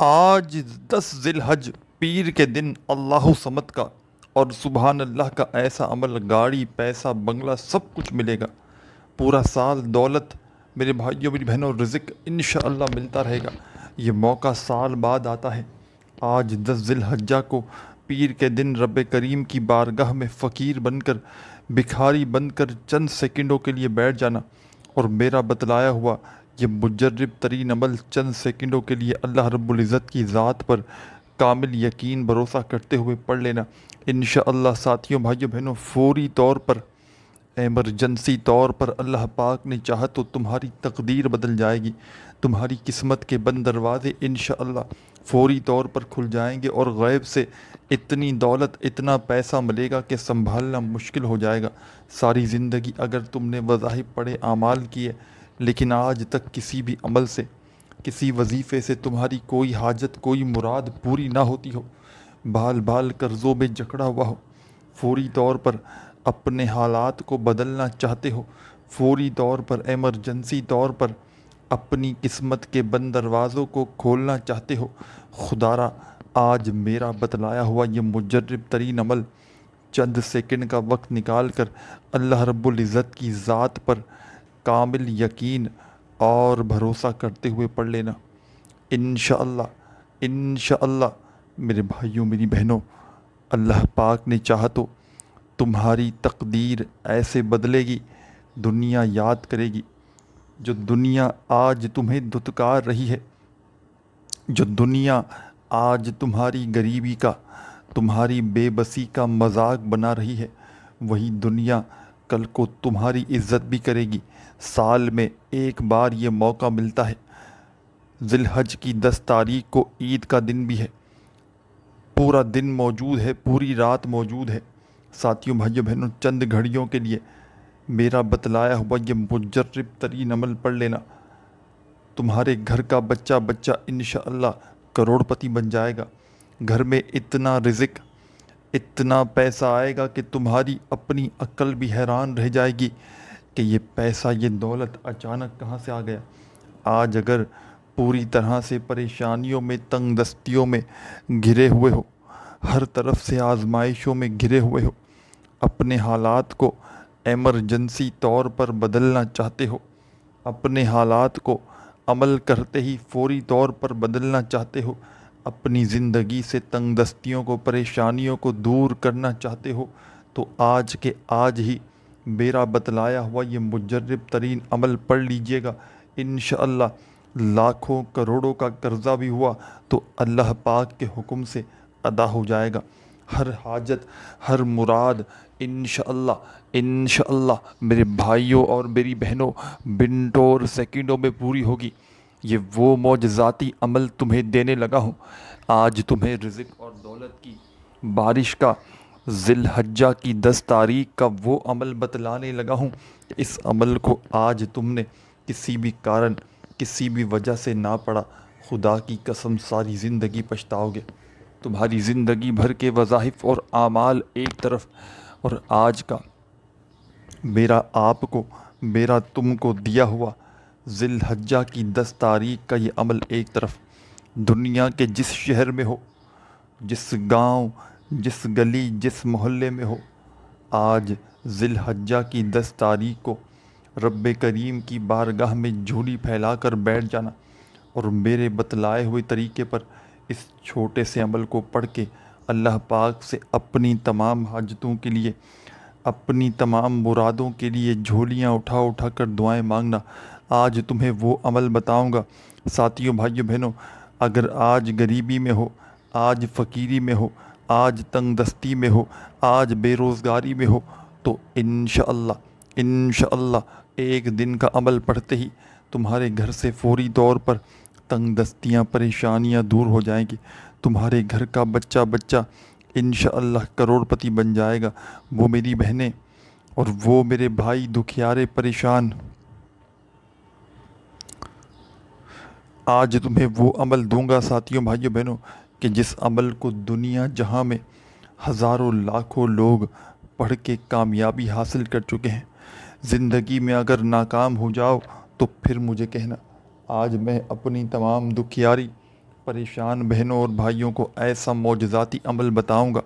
آج 10 ذی الحج پیر کے دن اللہ صمد کا اور سبحان اللہ کا ایسا عمل، گاڑی، پیسہ، بنگلہ، سب کچھ ملے گا۔ پورا سال دولت، میرے بھائیوں میری بہنوں، رزق انشاءاللہ ملتا رہے گا۔ یہ موقع سال بعد آتا ہے۔ آج 10 ذی الحجہ کو پیر کے دن رب کریم کی بارگاہ میں فقیر بن کر، بھکاری بن کر چند سیکنڈوں کے لیے بیٹھ جانا اور میرا بتلایا ہوا یہ مجرب ترین عمل چند سیکنڈوں کے لیے اللہ رب العزت کی ذات پر کامل یقین بھروسہ کرتے ہوئے پڑھ لینا، انشاءاللہ ساتھیوں بھائیوں بہنوں، فوری طور پر، ایمرجنسی طور پر اللہ پاک نے چاہا تو تمہاری تقدیر بدل جائے گی۔ تمہاری قسمت کے بند دروازے انشاءاللہ فوری طور پر کھل جائیں گے اور غیب سے اتنی دولت، اتنا پیسہ ملے گا کہ سنبھالنا مشکل ہو جائے گا۔ ساری زندگی اگر تم نے وظائف پڑھے، اعمال کیے، لیکن آج تک کسی بھی عمل سے، کسی وظیفے سے تمہاری کوئی حاجت، کوئی مراد پوری نہ ہوتی ہو، بال بال قرضوں میں جکڑا ہوا ہو، فوری طور پر اپنے حالات کو بدلنا چاہتے ہو، فوری طور پر ایمرجنسی طور پر اپنی قسمت کے بند دروازوں کو کھولنا چاہتے ہو، خدارا آج میرا بتلایا ہوا یہ مجرب ترین عمل چند سیکنڈ کا وقت نکال کر اللہ رب العزت کی ذات پر کامل یقین اور بھروسہ کرتے ہوئے پڑھ لینا، انشاءاللہ انشاءاللہ میرے بھائیوں میری بہنوں، اللہ پاک نے چاہا تو تمہاری تقدیر ایسے بدلے گی، دنیا یاد کرے گی۔ جو دنیا آج تمہیں دھتکار رہی ہے، جو دنیا آج تمہاری غریبی کا، تمہاری بے بسی کا مذاق بنا رہی ہے، وہی دنیا کل کو تمہاری عزت بھی کرے گی۔ سال میں ایک بار یہ موقع ملتا ہے، ذی الحج کی 10 تاریخ کو عید کا دن بھی ہے، پورا دن موجود ہے، پوری رات موجود ہے۔ ساتھیوں بھائیوں بہنوں، چند گھڑیوں کے لیے میرا بتلایا ہوا یہ مجرب ترین عمل پڑھ لینا، تمہارے گھر کا بچہ بچہ انشاءاللہ کروڑ پتی بن جائے گا۔ گھر میں اتنا رزق، اتنا پیسہ آئے گا کہ تمہاری اپنی عقل بھی حیران رہ جائے گی کہ یہ پیسہ، یہ دولت اچانک کہاں سے آ گیا۔ آج اگر پوری طرح سے پریشانیوں میں، تنگ دستیوں میں گھرے ہوئے ہو، ہر طرف سے آزمائشوں میں گھرے ہوئے ہو، اپنے حالات کو ایمرجنسی طور پر بدلنا چاہتے ہو، اپنے حالات کو عمل کرتے ہی فوری طور پر بدلنا چاہتے ہو، اپنی زندگی سے تنگ دستیوں کو، پریشانیوں کو دور کرنا چاہتے ہو، تو آج کے آج ہی میرا بتلایا ہوا یہ مجرب ترین عمل پڑھ لیجئے گا، انشاءاللہ لاکھوں کروڑوں کا قرضہ بھی ہوا تو اللہ پاک کے حکم سے ادا ہو جائے گا۔ ہر حاجت، ہر مراد انشاءاللہ انشاءاللہ میرے بھائیوں اور میری بہنوں منٹوں اور سیکنڈوں میں پوری ہوگی۔ یہ وہ معجزاتی عمل تمہیں دینے لگا ہوں۔ آج تمہیں رزق اور دولت کی بارش کا، ذی الحجہ کی 10 تاریخ کا وہ عمل بتلانے لگا ہوں کہ اس عمل کو آج تم نے کسی بھی کارن، کسی بھی وجہ سے نہ پڑا، خدا کی قسم ساری زندگی پچھتاؤ گے۔ تمہاری زندگی بھر کے وظائف اور اعمال ایک طرف، اور آج کا میرا آپ کو، میرا تم کو دیا ہوا ذی الحجہ کی 10 تاریخ کا یہ عمل ایک طرف۔ دنیا کے جس شہر میں ہو، جس گاؤں، جس گلی، جس محلے میں ہو، آج ذی الحجہ کی 10 تاریخ کو رب کریم کی بارگاہ میں جھولی پھیلا کر بیٹھ جانا اور میرے بتلائے ہوئے طریقے پر اس چھوٹے سے عمل کو پڑھ کے اللہ پاک سے اپنی تمام حاجتوں کے لیے، اپنی تمام مرادوں کے لیے جھولیاں اٹھا اٹھا کر دعائیں مانگنا۔ آج تمہیں وہ عمل بتاؤں گا۔ ساتھیوں بھائیوں بہنوں، اگر آج غریبی میں ہو، آج فقیری میں ہو، آج تنگ دستی میں ہو، آج بے روزگاری میں ہو، تو انشاءاللہ انشاءاللہ ایک دن کا عمل پڑھتے ہی تمہارے گھر سے فوری طور پر تنگ دستیاں، پریشانیاں دور ہو جائیں گی۔ تمہارے گھر کا بچہ بچہ انشاءاللہ کروڑ پتی بن جائے گا۔ وہ میری بہنیں اور وہ میرے بھائی دکھیارے پریشان، آج تمہیں وہ عمل دوں گا ساتھیوں بھائیوں بہنوں کہ جس عمل کو دنیا جہاں میں ہزاروں لاکھوں لوگ پڑھ کے کامیابی حاصل کر چکے ہیں۔ زندگی میں اگر ناکام ہو جاؤ تو پھر مجھے کہنا، آج میں اپنی تمام دکھیاری، پریشان بہنوں اور بھائیوں کو ایسا معجزاتی عمل بتاؤں گا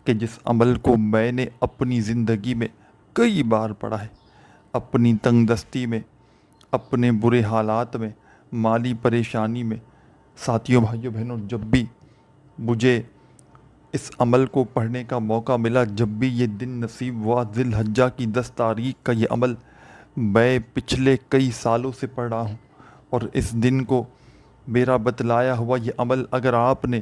کہ جس عمل کو میں نے اپنی زندگی میں کئی بار پڑھا ہے، اپنی تنگ دستی میں، اپنے برے حالات میں، مالی پریشانی میں۔ ساتھیوں، بھائیوں، بہنوں، جب بھی مجھے اس عمل کو پڑھنے کا موقع ملا، جب بھی یہ دن نصیب ہوا، ذی الحجہ کی 10 تاریخ کا یہ عمل میں پچھلے کئی سالوں سے پڑھ رہا ہوں، اور اس دن کو میرا بتلایا ہوا یہ عمل اگر آپ نے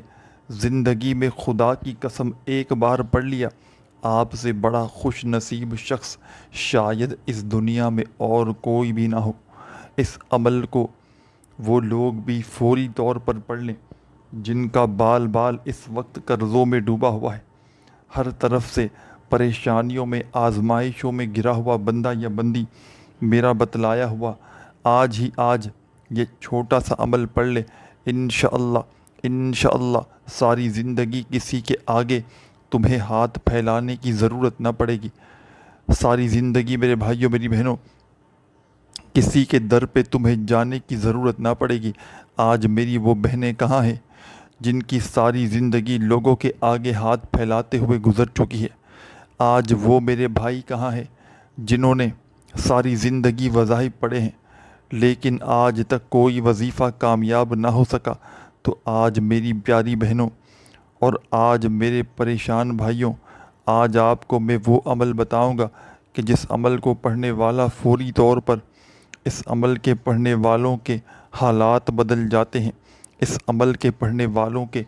زندگی میں خدا کی قسم ایک بار پڑھ لیا، آپ سے بڑا خوش نصیب شخص شاید اس دنیا میں اور کوئی بھی نہ ہو۔ اس عمل کو وہ لوگ بھی فوری طور پر پڑھ لیں جن کا بال بال اس وقت قرضوں میں ڈوبا ہوا ہے، ہر طرف سے پریشانیوں میں، آزمائشوں میں گرا ہوا بندہ یا بندی میرا بتلایا ہوا آج یہ چھوٹا سا عمل پڑھ لے، انشاءاللہ ساری زندگی کسی کے آگے تمہیں ہاتھ پھیلانے کی ضرورت نہ پڑے گی۔ ساری زندگی میرے بھائیوں، میری بہنوں، کسی کے در پہ تمہیں جانے کی ضرورت نہ پڑے گی۔ آج میری وہ بہنیں کہاں ہیں جن کی ساری زندگی لوگوں کے آگے ہاتھ پھیلاتے ہوئے گزر چکی ہے؟ آج وہ میرے بھائی کہاں ہیں جنہوں نے ساری زندگی وظائف پڑھے ہیں لیکن آج تک کوئی وظیفہ کامیاب نہ ہو سکا؟ تو آج میری پیاری بہنوں اور آج میرے پریشان بھائیوں، آج آپ کو میں وہ عمل بتاؤں گا کہ جس عمل کو پڑھنے والا فوری طور پر اس عمل کے پڑھنے والوں کے حالات بدل جاتے ہیں۔ اس عمل کے پڑھنے والوں کے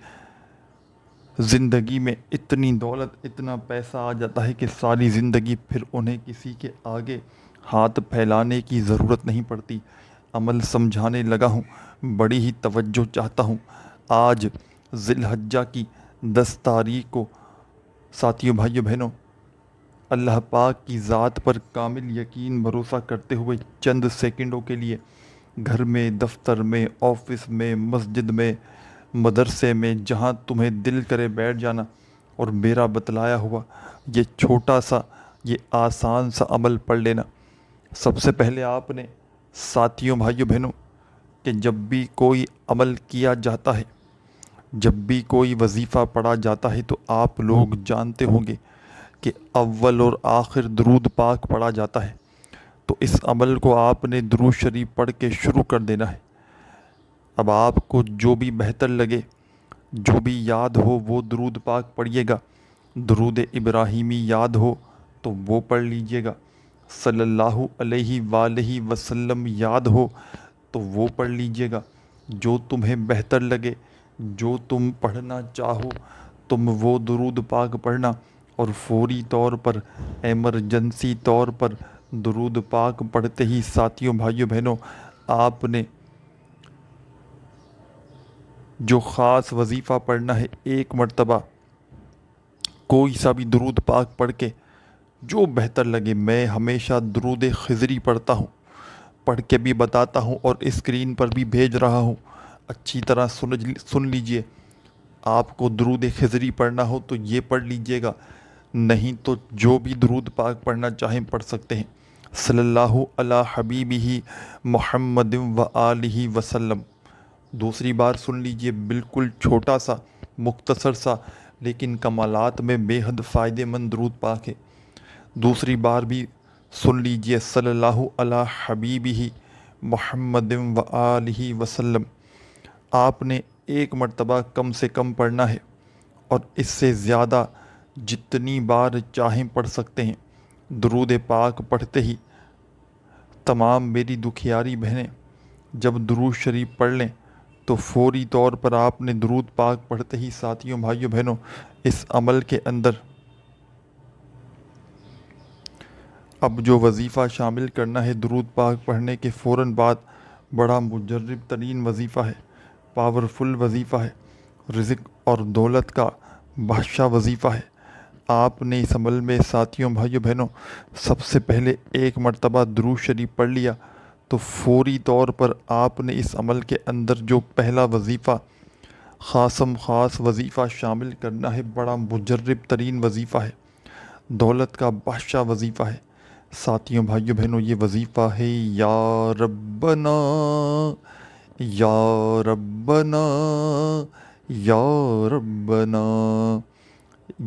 زندگی میں اتنی دولت، اتنا پیسہ آ جاتا ہے کہ ساری زندگی پھر انہیں کسی کے آگے ہاتھ پھیلانے کی ضرورت نہیں پڑتی۔ عمل سمجھانے لگا ہوں، بڑی ہی توجہ چاہتا ہوں۔ آج ذی الحجہ کی 10 تاریخ کو ساتھیوں، بھائیوں، بہنوں، اللہ پاک کی ذات پر کامل یقین بھروسہ کرتے ہوئے چند سیکنڈوں کے لیے گھر میں، دفتر میں، آفس میں، مسجد میں، مدرسے میں، جہاں تمہیں دل کرے بیٹھ جانا اور میرا بتلایا ہوا یہ چھوٹا سا، یہ آسان سا عمل پڑھ لینا۔ سب سے پہلے آپ نے ساتھیوں، بھائیوں، بہنوں، کہ جب بھی کوئی عمل کیا جاتا ہے، جب بھی کوئی وظیفہ پڑھا جاتا ہے تو آپ لوگ جانتے ہوں گے کہ اول اور آخر درود پاک پڑھا جاتا ہے۔ تو اس عمل کو آپ نے درود شریف پڑھ کے شروع کر دینا ہے۔ اب آپ کو جو بھی بہتر لگے، جو بھی یاد ہو وہ درود پاک پڑھیے گا۔ درود ابراہیمی یاد ہو تو وہ پڑھ لیجئے گا، صلی اللہ علیہ وآلہ وسلم یاد ہو تو وہ پڑھ لیجئے گا۔ جو تمہیں بہتر لگے، جو تم پڑھنا چاہو تم وہ درود پاک پڑھنا، اور فوری طور پر، ایمرجنسی طور پر درود پاک پڑھتے ہی ساتھیوں، بھائیوں، بہنوں، آپ نے جو خاص وظیفہ پڑھنا ہے، ایک مرتبہ کوئی سا بھی درود پاک پڑھ کے جو بہتر لگے۔ میں ہمیشہ درود خضری پڑھتا ہوں، پڑھ کے بھی بتاتا ہوں اور اسکرین پر بھی بھیج رہا ہوں، اچھی طرح سن لیجئے۔ آپ کو درود خضری پڑھنا ہو تو یہ پڑھ لیجئے گا، نہیں تو جو بھی درود پاک پڑھنا چاہیں پڑھ سکتے ہیں۔ صلی اللہ علی حبیبہ محمد و آلہ وسلم۔ دوسری بار سن لیجئے، بالکل چھوٹا سا، مختصر سا، لیکن کمالات میں بے حد فائدہ مند درود پاک ہے۔ دوسری بار بھی سن لیجئے، صلی اللہ علی حبیبہ محمد و آلہ وسلم۔ آپ نے ایک مرتبہ کم سے کم پڑھنا ہے، اور اس سے زیادہ جتنی بار چاہیں پڑھ سکتے ہیں۔ درود پاک پڑھتے ہی تمام میری دکھیاری بہنیں جب درود شریف پڑھ لیں تو فوری طور پر آپ نے درود پاک پڑھتے ہی ساتھیوں، بھائیوں، بہنوں، اس عمل کے اندر اب جو وظیفہ شامل کرنا ہے درود پاک پڑھنے کے فوراً بعد، بڑا مجرب ترین وظیفہ ہے، پاورفل وظیفہ ہے، رزق اور دولت کا بادشاہ وظیفہ ہے۔ آپ نے اس عمل میں ساتھیوں، بھائیوں، بہنوں، سب سے پہلے ایک مرتبہ درود شریف پڑھ لیا تو فوری طور پر آپ نے اس عمل کے اندر جو پہلا وظیفہ، خاص وظیفہ شامل کرنا ہے، بڑا مجرب ترین وظیفہ ہے، دولت کا بادشاہ وظیفہ ہے۔ ساتھیوں، بھائیوں، بہنوں، یہ وظیفہ ہے، یا ربنا یا ربنا یا ربنا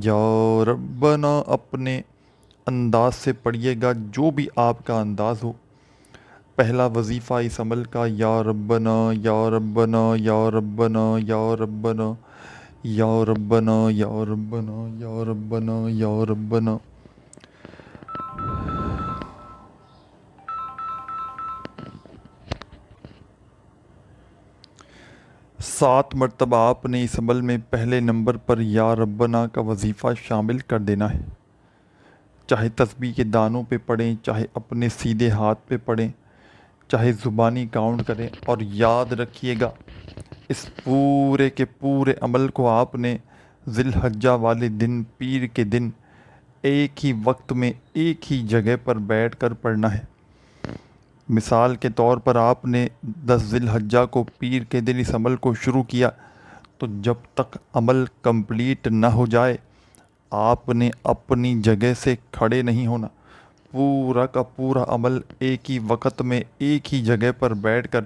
یا ربنا اپنے انداز سے پڑھیے گا، جو بھی آپ کا انداز ہو۔ پہلا وظیفہ اس عمل کا یا ربنا یا ربنا یا ربنا یا ربنا یا ربنا یا ربنا یا ربنا یا ربنا۔ 7 مرتبہ آپ نے اس عمل میں پہلے نمبر پر یا ربنا کا وظیفہ شامل کر دینا ہے، چاہے تسبیح کے دانوں پہ پڑھیں، چاہے اپنے سیدھے ہاتھ پہ پڑھیں، چاہے زبانی کاؤنٹ کریں، اور یاد رکھیے گا اس پورے کے پورے عمل کو آپ نے ذی الحجہ والے دن، پیر کے دن، ایک ہی وقت میں ایک ہی جگہ پر بیٹھ کر پڑھنا ہے۔ مثال کے طور پر آپ نے 10 ذی الحجہ کو پیر کے دن اس عمل کو شروع کیا، تو جب تک عمل کمپلیٹ نہ ہو جائے آپ نے اپنی جگہ سے کھڑے نہیں ہونا۔ پورا کا پورا عمل ایک ہی وقت میں ایک ہی جگہ پر بیٹھ کر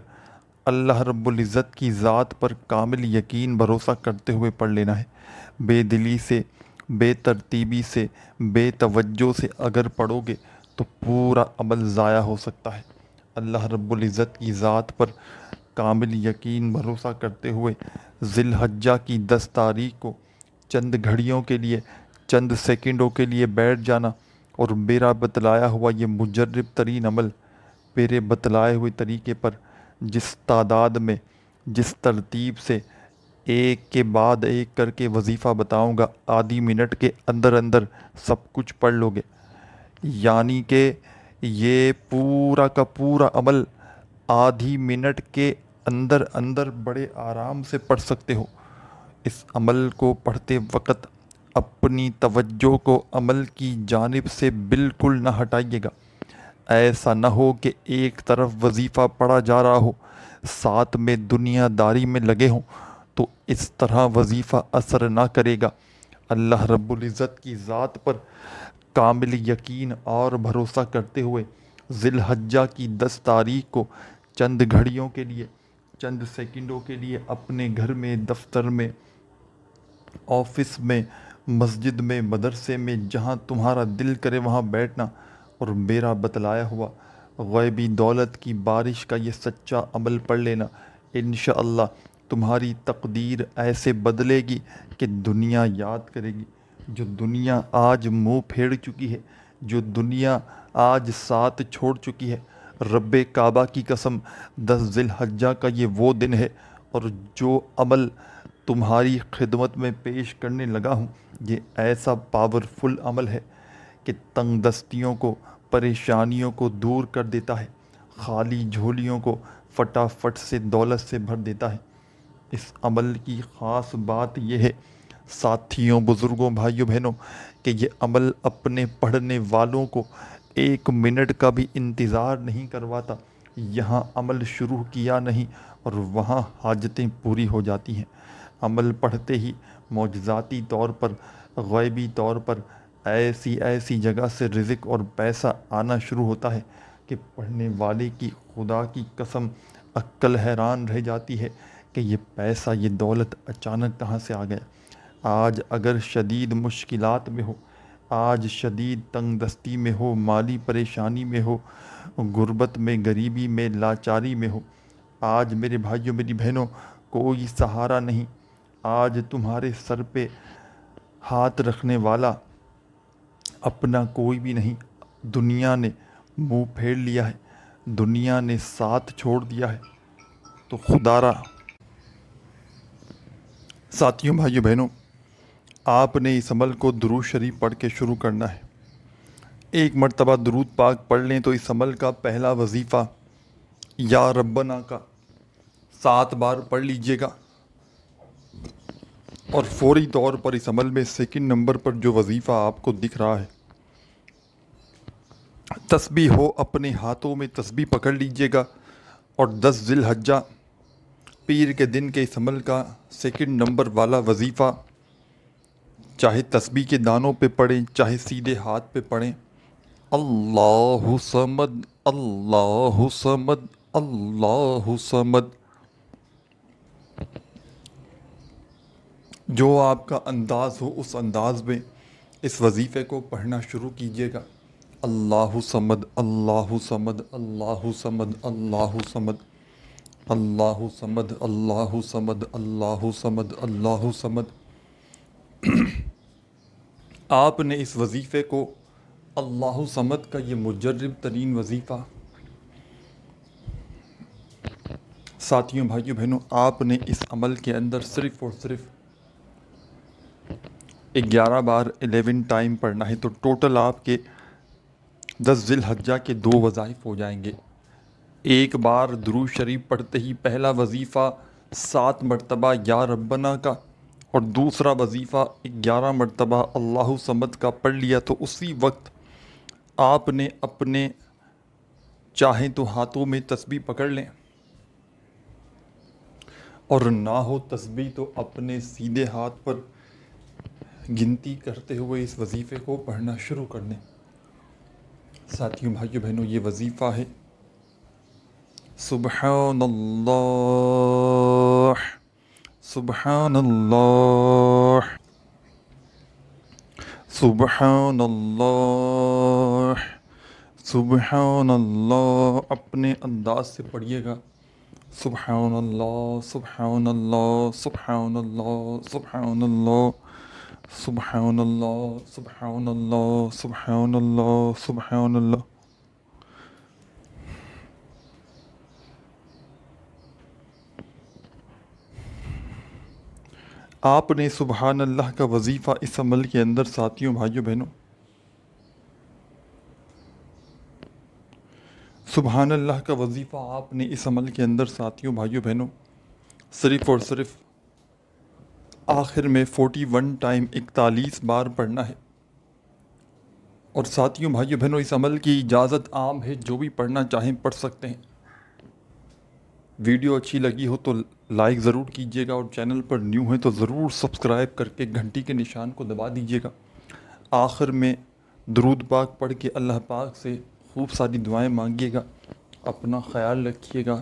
اللہ رب العزت کی ذات پر کامل یقین بھروسہ کرتے ہوئے پڑھ لینا ہے۔ بے دلی سے، بے ترتیبی سے، بے توجہ سے اگر پڑھو گے تو پورا عمل ضائع ہو سکتا ہے۔ اللہ رب العزت کی ذات پر کامل یقین بھروسہ کرتے ہوئے ذی الحجہ کی 10 تاریخ کو چند گھڑیوں کے لیے، چند سیکنڈوں کے لیے بیٹھ جانا، اور میرا بتلایا ہوا یہ مجرب ترین عمل، میرے بتلائے ہوئے طریقے پر جس تعداد میں، جس ترتیب سے ایک کے بعد ایک کر کے وظیفہ بتاؤں گا، آدھی منٹ کے اندر اندر سب کچھ پڑھ لو گے۔ یعنی کہ یہ پورا کا پورا عمل آدھی منٹ کے اندر اندر بڑے آرام سے پڑھ سکتے ہو۔ اس عمل کو پڑھتے وقت اپنی توجہ کو عمل کی جانب سے بالکل نہ ہٹائیے گا۔ ایسا نہ ہو کہ ایک طرف وظیفہ پڑھا جا رہا ہو، ساتھ میں دنیا داری میں لگے ہوں، تو اس طرح وظیفہ اثر نہ کرے گا۔ اللہ رب العزت کی ذات پر کامل یقین اور بھروسہ کرتے ہوئے ذی الحجہ کی 10 تاریخ کو چند گھڑیوں کے لیے، چند سیکنڈوں کے لیے اپنے گھر میں، دفتر میں، آفس میں، مسجد میں، مدرسے میں، جہاں تمہارا دل کرے وہاں بیٹھنا، اور میرا بتلایا ہوا غیبی دولت کی بارش کا یہ سچا عمل پڑھ لینا۔ انشاءاللہ تمہاری تقدیر ایسے بدلے گی کہ دنیا یاد کرے گی۔ جو دنیا آج منہ پھیر چکی ہے، جو دنیا آج ساتھ چھوڑ چکی ہے، رب کعبہ کی قسم 10 ذی الحجہ کا یہ وہ دن ہے، اور جو عمل تمہاری خدمت میں پیش کرنے لگا ہوں یہ ایسا پاورفل عمل ہے کہ تنگ دستیوں کو، پریشانیوں کو دور کر دیتا ہے، خالی جھولیوں کو فٹافٹ سے دولت سے بھر دیتا ہے۔ اس عمل کی خاص بات یہ ہے ساتھیوں، بزرگوں، بھائیوں، بہنوں، کہ یہ عمل اپنے پڑھنے والوں کو 1 منٹ کا بھی انتظار نہیں کرواتا۔ یہاں عمل شروع کیا نہیں اور وہاں حاجتیں پوری ہو جاتی ہیں۔ عمل پڑھتے ہی معجزاتی طور پر، غیبی طور پر ایسی ایسی جگہ سے رزق اور پیسہ آنا شروع ہوتا ہے کہ پڑھنے والے کی خدا کی قسم عقل حیران رہ جاتی ہے کہ یہ پیسہ، یہ دولت اچانک کہاں سے آ گیا۔ آج اگر شدید مشکلات میں ہو، آج شدید تنگ دستی میں ہو، مالی پریشانی میں ہو، غربت میں، غریبی میں، لاچاری میں ہو، آج میرے بھائیوں، میری بہنوں کوئی سہارا نہیں، آج تمہارے سر پہ ہاتھ رکھنے والا اپنا کوئی بھی نہیں، دنیا نے منہ پھیر لیا ہے، دنیا نے ساتھ چھوڑ دیا ہے، تو خدا را ساتھیوں، بھائیوں، بہنوں، آپ نے اس عمل کو درود شریف پڑھ کے شروع کرنا ہے۔ 1 مرتبہ درود پاک پڑھ لیں تو اس عمل کا پہلا وظیفہ یا ربنا کا 7 بار پڑھ لیجئے گا، اور فوری طور پر اس عمل میں سیکنڈ نمبر پر جو وظیفہ آپ کو دکھ رہا ہے، تسبیح ہو، اپنے ہاتھوں میں تسبیح پکڑ لیجئے گا، اور 10 ذی الحجہ پیر کے دن کے اس عمل کا سیکنڈ نمبر والا وظیفہ چاہے تسبیح کے دانوں پہ پڑھیں، چاہے سیدھے ہاتھ پہ پڑھیں۔ اللہ صمد، اللہ صمد، اللہ صمد، جو آپ کا انداز ہو اس انداز میں اس وظیفے کو پڑھنا شروع کیجیے گا۔ اللہ صمد اللہ صمد اللہ صمد اللہ صمد اللہ صمد اللہ صمد اللہ صمد اللہ صمد۔ آپ نے اس وظیفے کو، اللہ صمد کا یہ مجرب ترین وظیفہ، ساتھیوں بھائیوں بہنوں، آپ نے اس عمل کے اندر صرف اور صرف 11 بار 11 ٹائم پڑھنا ہے، تو ٹوٹل آپ کے 10 ذی الحجہ کے 2 وظائف ہو جائیں گے۔ ایک بار درود شریف پڑھتے ہی پہلا وظیفہ 7 مرتبہ یا ربنا کا، اور دوسرا وظیفہ 11 مرتبہ اللہ صمد کا پڑھ لیا، تو اسی وقت آپ نے اپنے چاہیں تو ہاتھوں میں تسبیح پکڑ لیں، اور نہ ہو تسبیح تو اپنے سیدھے ہاتھ پر گنتی کرتے ہوئے اس وظیفے کو پڑھنا شروع کر دیں۔ ساتھیوں بھائیوں بہنوں، یہ وظیفہ ہے سبحان اللہ سبحان اللہ سبحان اللہ سبحان اللہ۔ اپنے انداز سے پڑھیے گا، سبحان اللہ سبحان اللہ سبحان اللہ سبحان اللہ سبحان اللہ سبحان اللہ سبحان اللہ سبحان اللہ۔ آپ نے سبحان اللہ کا وظیفہ اس عمل کے اندر، ساتھیوں بھائیوں بہنوں، سبحان اللہ کا وظیفہ آپ نے اس عمل کے اندر، ساتھیوں بھائیوں بہنوں، صرف اور صرف آخر میں 41 ٹائم 41 بار پڑھنا ہے۔ اور ساتھیوں بھائیوں بہنوں، اس عمل کی اجازت عام ہے، جو بھی پڑھنا چاہیں پڑھ سکتے ہیں۔ ویڈیو اچھی لگی ہو تو لائک ضرور کیجیے گا، اور چینل پر نیو ہیں تو ضرور سبسکرائب کر کے گھنٹی کے نشان کو دبا دیجیے گا۔ آخر میں درود پاک پڑھ کے اللہ پاک سے خوب ساری دعائیں مانگیے گا۔ اپنا خیال رکھیے گا۔